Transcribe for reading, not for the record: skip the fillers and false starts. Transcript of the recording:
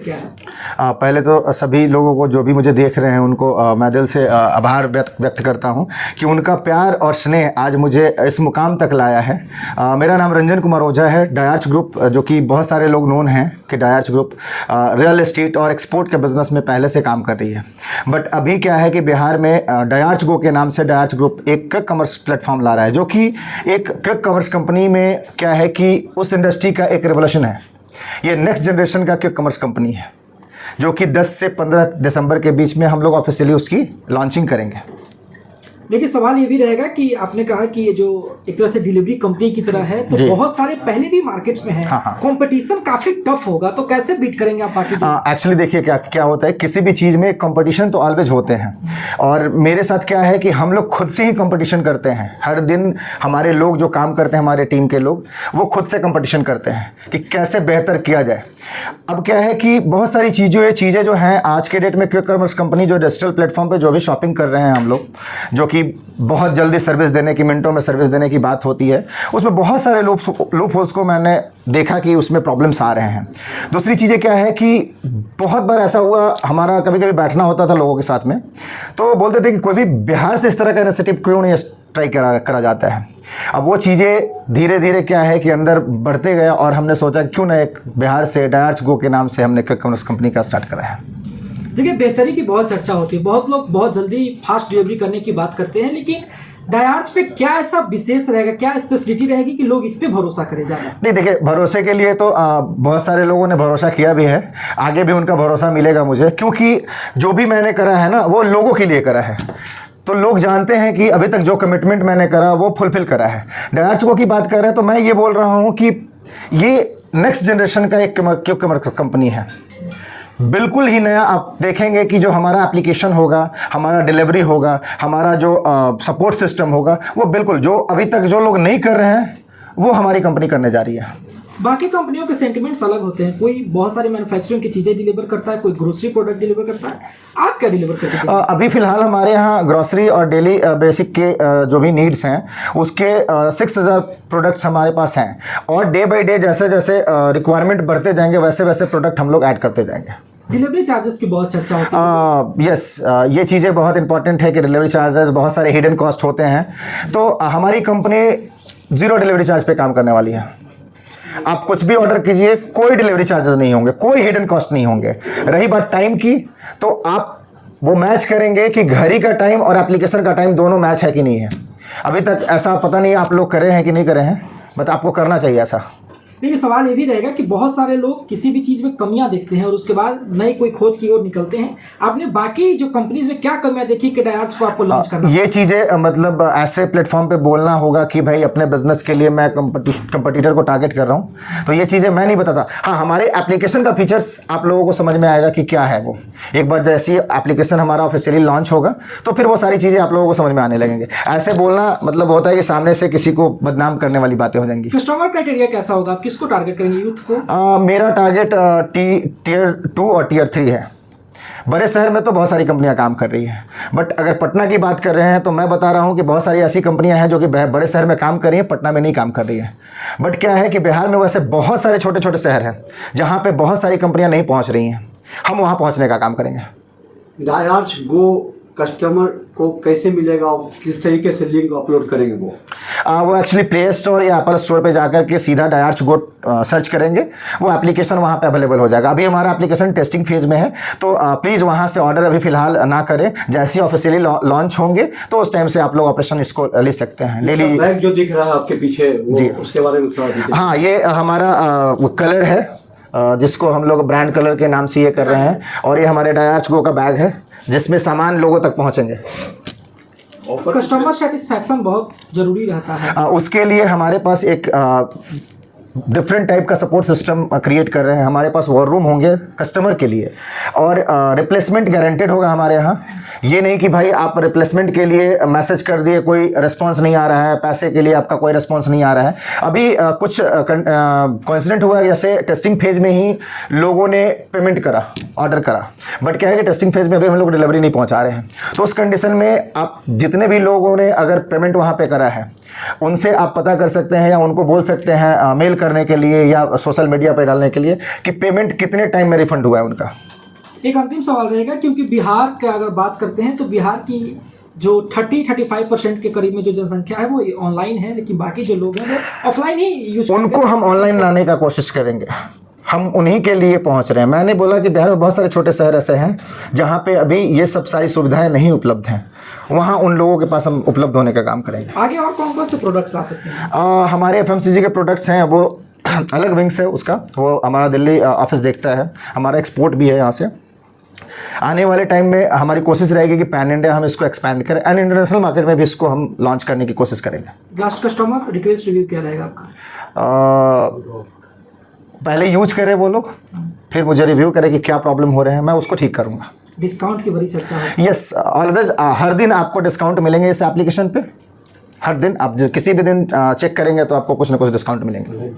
क्या है? पहले तो सभी लोगों को जो भी मुझे देख रहे हैं उनको मैं दिल से आभार व्यक्त करता हूं कि उनका प्यार और स्नेह आज मुझे इस मुकाम तक लाया है। मेरा नाम रंजन कुमार ओझा है। डायार्च ग्रुप, जो कि बहुत सारे लोग नोन हैं कि डायार्च ग्रुप रियल एस्टेट और एक्सपोर्ट के बिज़नेस में पहले से काम कर रही है। बट अभी क्या है कि बिहार में डायार्च गो के नाम से डायार्च ग्रुप एक क्विक कॉमर्स प्लेटफॉर्म ला रहा है, जो कि एक क्विक कॉमर्स कंपनी में क्या है कि उस इंडस्ट्री का एक रेवोल्यूशन है। ये नेक्स्ट जनरेशन का क्विक कॉमर्स कंपनी है, जो कि 10 से 15 दिसंबर के बीच में हम लोग ऑफिशियली उसकी लॉन्चिंग करेंगे। देखिए, सवाल ये भी रहेगा कि आपने कहा कि ये जो एक तरह से डिलीवरी कंपनी की तरह है, तो बहुत सारे पहले भी मार्केट्स में है। कंपटीशन काफी टफ होगा, तो कैसे बीट करेंगे आप बाकी? एक्चुअली देखिए क्या होता है, किसी भी चीज़ में कंपटीशन तो ऑलवेज होते हैं, और मेरे साथ क्या है कि हम लोग खुद से ही कंपटीशन करते हैं। हर दिन हमारे लोग जो काम करते हैं, हमारे टीम के लोग, वो खुद से कंपटीशन करते हैं कि कैसे बेहतर किया जाए। अब क्या है कि बहुत सारी चीज़ें जो हैं आज के डेट में क्विक कॉमर्स कंपनी जो डिजिटल प्लेटफॉर्म पे जो भी शॉपिंग कर रहे हैं हम लोग, जो कि बहुत जल्दी सर्विस देने की, मिनटों में सर्विस देने की बात होती है, उसमें बहुत सारे लूप होल्स को मैंने देखा कि उसमें प्रॉब्लम्स आ रहे हैं। दूसरी चीज़ें क्या है कि बहुत बार ऐसा हुआ, हमारा कभी कभी बैठना होता था लोगों के साथ में, तो बोलते थे कि कोई भी बिहार से इस तरह का इनिशिएटिव क्यों नहीं ट्राई करा जाता है। अब वो चीज़ें धीरे धीरे क्या है कि अंदर बढ़ते गया, और हमने सोचा क्यों ना एक बिहार से डायार्च गो के नाम से हमने क्विक कॉमर्स कंपनी का स्टार्ट करा है। देखिए, बेहतरी की बहुत चर्चा होती है, बहुत लोग बहुत जल्दी फास्ट डिलीवरी करने की बात करते हैं, लेकिन डायार्च पे क्या ऐसा विशेष रहेगा, क्या स्पेशलिटी रहेगी कि लोग इस पे भरोसा करें ज़्यादा? नहीं, देखिए, भरोसे के लिए तो बहुत सारे लोगों ने भरोसा किया भी है, आगे भी उनका भरोसा मिलेगा मुझे, क्योंकि जो भी मैंने करा है ना, वो लोगों के लिए करा है। तो लोग जानते हैं कि अभी तक जो कमिटमेंट मैंने करा वो फुलफिल करा है। डायार्च गो की बात कर रहे हैं तो मैं ये बोल रहा हूँ कि ये नेक्स्ट जनरेशन का एक क्विक कॉमर्स कंपनी है, बिल्कुल ही नया। आप देखेंगे कि जो हमारा एप्लीकेशन होगा, हमारा डिलीवरी होगा, हमारा जो सपोर्ट सिस्टम होगा, वो बिल्कुल जो अभी तक जो लोग नहीं कर रहे हैं वो हमारी कंपनी करने जा रही है। बाकी कंपनियों के सेंटिमेंट्स अलग होते हैं, कोई बहुत सारी मैन्युफैक्चरिंग की चीज़ें डिलीवर करता है, कोई ग्रोसरी प्रोडक्ट डिलीवर करता है, आप क्या डिलीवर करते हैं? अभी फ़िलहाल हमारे यहाँ ग्रोसरी और डेली बेसिक के जो भी नीड्स हैं उसके 6000 प्रोडक्ट्स हमारे पास हैं, और डे बाय डे जैसे जैसे रिक्वायरमेंट बढ़ते जाएंगे वैसे वैसे प्रोडक्ट हम लोग ऐड करते जाएंगे। डिलीवरी चार्जेस की बहुत चर्चा होती है। यस, ये चीज़ें बहुत इंपॉर्टेंट है कि डिलीवरी चार्जेस, बहुत सारे हिडन कॉस्ट होते हैं, तो हमारी कंपनी 0 डिलीवरी चार्ज पे काम करने वाली है। आप कुछ भी ऑर्डर कीजिए, कोई डिलीवरी चार्जेस नहीं होंगे, कोई हिडन कॉस्ट नहीं होंगे। रही बात टाइम की, तो आप वो मैच करेंगे कि घड़ी का टाइम और एप्लीकेशन का टाइम दोनों मैच है कि नहीं है। अभी तक ऐसा पता नहीं आप लोग करे हैं कि नहीं करे हैं, बट आपको करना चाहिए ऐसा। देखिए, सवाल ये भी रहेगा कि बहुत सारे लोग किसी भी चीज़ में कमियां देखते हैं और उसके बाद नई कोई खोज की ओर निकलते हैं। आपने बाकी जो कंपनीज में क्या कमियां देखी कि डायार्च को आपको लॉन्च करना? ये चीज़ें मतलब ऐसे प्लेटफॉर्म पे बोलना होगा कि भाई अपने बिजनेस के लिए मैं कंपटीटर को टारगेट कर रहा हूँ, तो ये चीज़ें मैं नहीं बताता। हाँ, हमारे एप्लीकेशन का फीचर्स आप लोगों को समझ में आएगा कि क्या है वो। एक बार जैसे एप्लीकेशन हमारा ऑफिशियली लॉन्च होगा तो फिर वो सारी चीज़ें आप लोगों को समझ में आने लगेंगे। ऐसे बोलना मतलब होता है कि सामने से किसी को बदनाम करने वाली बातें हो जाएंगी। कस्टमर क्राइटेरिया कैसा होगा, आप किसको टारगेट करेंगे, यूथ को? मेरा टारगेट टियर 2 और टियर 3 है। बड़े शहर में तो बहुत सारी कंपनियां काम कर रही हैं, बट अगर पटना की बात कर रहे हैं तो मैं बता रहा हूं कि बहुत सारी ऐसी कंपनियां हैं जो कि बड़े शहर में काम कर रही हैं, पटना में नहीं काम कर रही हैं। बट क्या है कि बिहार में वैसे बहुत सारे छोटे छोटे शहर हैं जहां पे बहुत सारी कंपनियां नहीं पहुंच रही हैं, हम वहां पहुंचने का काम करेंगे। डायार्च गो कस्टमर को कैसे मिलेगा और किस तरीके से लिंक अपलोड करेंगे वो एक्चुअली प्ले स्टोर या एप्पल स्टोर पे जाकर के सीधा डायार्च गो सर्च करेंगे, वो एप्लीकेशन वहाँ पे अवेलेबल हो जाएगा। अभी हमारा एप्लीकेशन टेस्टिंग फेज में है, तो प्लीज़ वहाँ से ऑर्डर अभी फिलहाल ना करें। जैसे ही ऑफिशियली लॉन्च होंगे तो उस टाइम से आप लोग ऑपरेशन इसको ले सकते हैं। ले लीजिए। बैग जो दिख रहा है आपके पीछे जी, उसके बारे में थोड़ा दीजिए। हाँ, ये हमारा कलर है, जिसको हम लोग ब्रांड कलर के नाम से ये कर रहे हैं, और ये हमारे डायार्च गो का बैग है जिसमें सामान लोगों तक पहुंचेंगे। कस्टमर सेटिस्फैक्शन बहुत जरूरी रहता है, उसके लिए हमारे पास एक डिफरेंट टाइप का सपोर्ट सिस्टम क्रिएट कर रहे हैं। हमारे पास वॉर रूम होंगे कस्टमर के लिए, और रिप्लेसमेंट गारंटेड होगा हमारे यहाँ। ये नहीं कि भाई आप रिप्लेसमेंट के लिए मैसेज कर दिए, कोई रिस्पांस नहीं आ रहा है, पैसे के लिए आपका कोई रिस्पांस नहीं आ रहा है। अभी कुछ कोइंसिडेंट हुआ, जैसे टेस्टिंग फेज में ही लोगों ने पेमेंट करा, ऑर्डर करा, बट क्या है कि टेस्टिंग फेज में अभी हम लोग डिलीवरी नहीं पहुँचा रहे हैं। तो उस कंडीशन में आप जितने भी लोगों ने अगर पेमेंट वहाँ पर करा है, उनसे आप पता कर सकते हैं या उनको बोल सकते हैं, मेल करने के लिए या सोशल मीडिया पे डालने के लिए कि पेमेंट कितने टाइम में रिफंड हुआ है उनका। एक अंतिम सवाल रहेगा, क्योंकि बिहार का अगर बात करते हैं तो बिहार की जो 30-35% के करीब में जो जनसंख्या है वो ऑनलाइन है, लेकिन बाकी जो लोग हैं वो ऑफलाइन ही यूज करते हैं। उनको हम ऑनलाइन लाने का कोशिश करेंगे, हम उन्हीं के लिए पहुंच रहे हैं। मैंने बोला कि बिहार में बहुत सारे छोटे शहर ऐसे हैं जहां पे अभी ये सब सारी सुविधाएं नहीं उपलब्ध हैं, वहां उन लोगों के पास हम उपलब्ध होने का काम करेंगे। आगे और कौन कौन से प्रोडक्ट ला सकते हैं? हमारे एफएमसीजी के प्रोडक्ट्स हैं, वो अलग विंग्स है उसका, वो हमारा दिल्ली ऑफिस देखता है, हमारा एक्सपोर्ट भी है यहाँ से। आने वाले टाइम में हमारी कोशिश रहेगी कि पैन इंडिया हम इसको एक्सपैंड करें एंड इंटरनेशनल मार्केट में भी इसको हम लॉन्च करने की कोशिश करेंगे। लास्ट कस्टमर रिक्वेस्ट रिव्यू क्या रहेगा आपका? पहले यूज करें वो लोग, फिर मुझे रिव्यू करें कि क्या प्रॉब्लम हो रहे हैं, मैं उसको ठीक करूँगा। डिस्काउंट की बड़ी चर्चा है। यस, ऑलवेज हर दिन आपको डिस्काउंट मिलेंगे इस एप्लीकेशन पे। हर दिन आप किसी भी दिन चेक करेंगे तो आपको कुछ ना कुछ डिस्काउंट मिलेंगे।